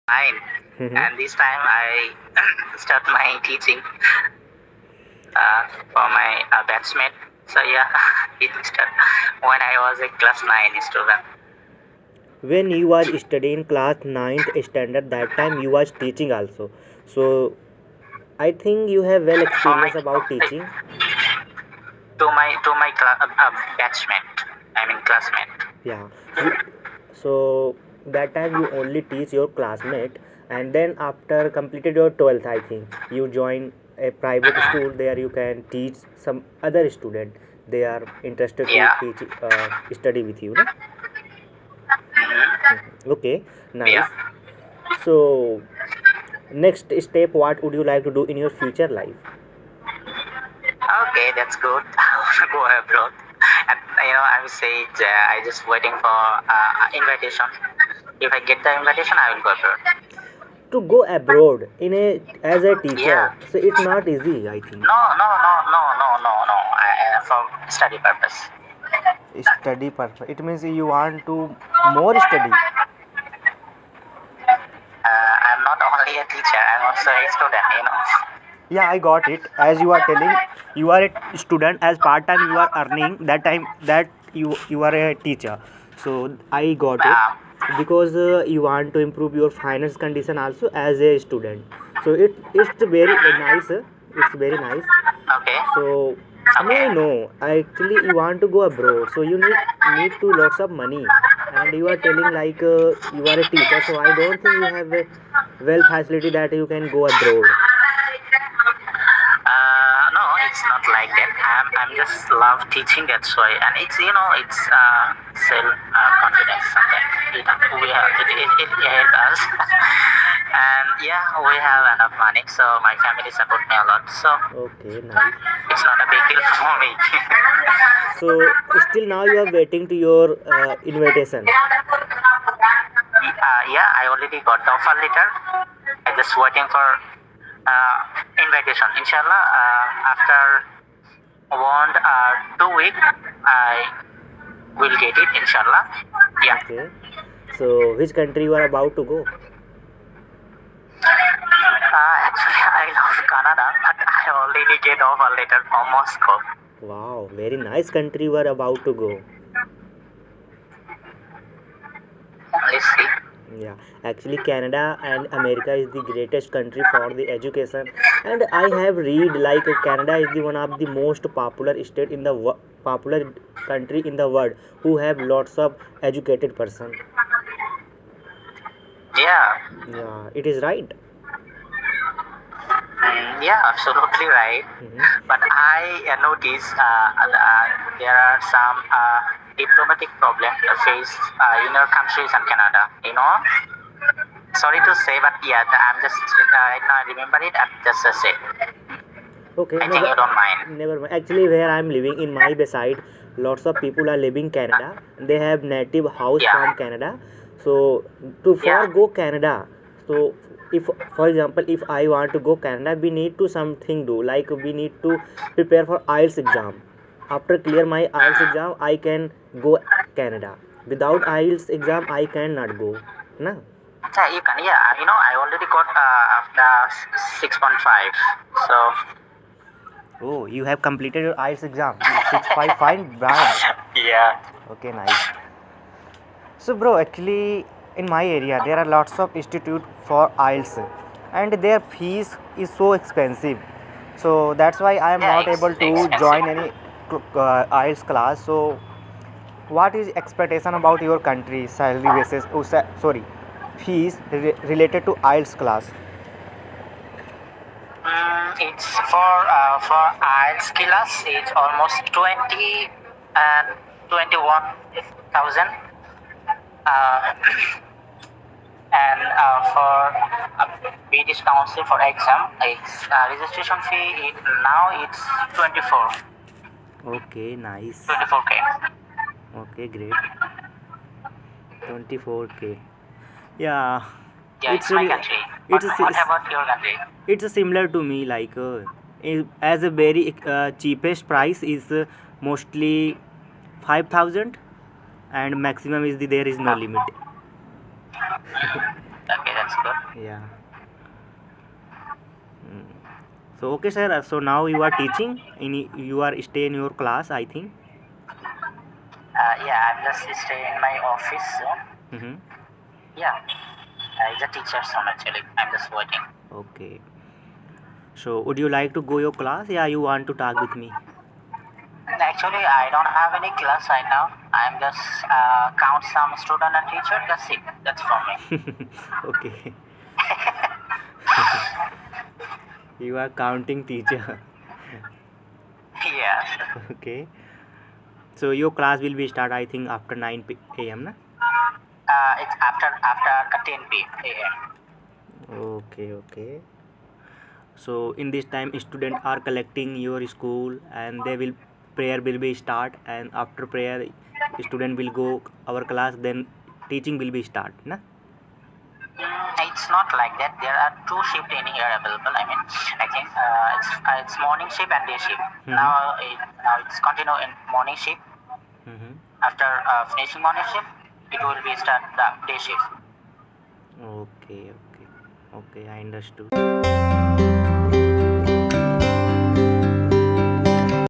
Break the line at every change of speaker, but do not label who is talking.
9,
Mhm.
and this time I start my teaching for my batchmate. So yeah, it started when I was a class 9 student.
When you was studying class ninth standard, that time you was teaching also. So I think you have well
For my
experience about teaching.
batchmate, I mean classmate.
Yeah. So that time you only teach your classmate, and then after completed your 12th, I think you join a private school. There you can teach some other student. They are interested to
Yeah.
teach, study with you, na?
Hmm.
Okay,
Yeah.
nice. So next step, what would you like to do in your future life?
Okay, that's good. I want to go abroad, and I'm saying I just waiting for invitation. If I get the invitation, I will go abroad.
To go abroad in a as a teacher,
Yeah.
so it's not easy, I think.
No, no, no, no, no, no, no. For study purpose.
Study purpose, it means you want to more study.
I'm not only a teacher. I'm also a student.
Yeah, I got it. As you are telling, you are a student, as part time you are earning that time, that you are a teacher. So I got it,
Um,
because you want to improve your finance condition also as a student. So it's very nice, it's very nice.
okay.
So may I
Okay.
know, actually you want to go abroad, so you need to lots of money, and you are telling like, you are a teacher, so I don't think you have a well facility that you can go abroad.
No, it's not like that. I'm just love teaching. That's why, and it's self confidence. Something we have it helps us, and yeah, we have enough money, so my family support me a lot. So
Okay, nice.
it's not a big deal for me.
So still now you are waiting to your invitation.
Yeah, I already got the offer letter. I just waiting for invitation. Inshallah, after 1 or 2 weeks, I will get it. Inshallah. Yeah.
Okay. So which country you are about to go?
Actually, I love Canada, but I already get offer letter from Moscow.
Wow, very nice country you are about to go.
Let's see.
Yeah, actually Canada and America is the greatest country for the education, and I have read like Canada is the one of the most popular state in the popular country in the world who have lots of educated person.
Yeah.
Yeah, it is right.
Yeah, absolutely right.
Hmm.
But I notice there are some diplomatic problems faced in your countries and Canada. Sorry to say, but yeah, I'm just right now I remember it. I'm just say.
Okay,
I think you don't mind.
never mind. Actually, where I'm living in my beside, lots of people are living Canada. They have native house from
Yeah,
Canada. So to
yeah,
for go Canada, so if for example if I want to go Canada, we need to something do like we need to prepare for IELTS exam. After clear my IELTS exam, I can go Canada. Without IELTS exam, I cannot go. Na?
yeah. You can. Yeah, I already got after 6.5. So
Oh, you have completed your IELTS exam. 6.5 fine, Brian.
yeah,
Okay, nice. So, bro, actually, in my area, there are lots of institute for IELTS, and their fees is so expensive. So that's why I am
yeah.
not
It's
able to
expensive.
join any IELTS class. So, what is expectation about your country salary basis? Oh, sorry, fees related to IELTS class.
It's for IELTS class. It's almost 20 and 21,000. Uh, and for British Council for exam, its registration fee now it's 24,
Okay, nice.
24K.
Okay, great. 24K. Yeah,
Yeah,
it's
it's my
a,
country. What
it's
what
a,
about your country?
it's similar to me like, as a very cheapest price is mostly 5,000, and maximum is there is no limit.
Okay, that's that's good.
Yeah. Mm. So okay, sir. So now you are teaching. You are stay in your class, I think.
Yeah, I'm just stay in my office.
Mm-hmm.
Yeah, it's a teacher's home actually. I'm just waiting.
Okay. So would you like to go your class? Yeah, you want to talk with me?
Actually, I don't have any class right now. I'm just count some student and teacher. That's it. That's for me.
Okay. You are counting teacher.
Yeah.
Okay. So your class will be start, I think, after 9 a.m. na?
It's after 10 p.m.
Okay, okay. So in this time, student are collecting your school, and they will prayer will be start, and after prayer, student will go our class. Then teaching will be start, na?
It's not like that. There are two shifts in here available. I think it's morning shift and day shift.
Mm-hmm.
Now it's continue in morning shift.
Mm-hmm.
After finishing morning shift, it will be start the day shift.
Okay, okay, okay. I understood.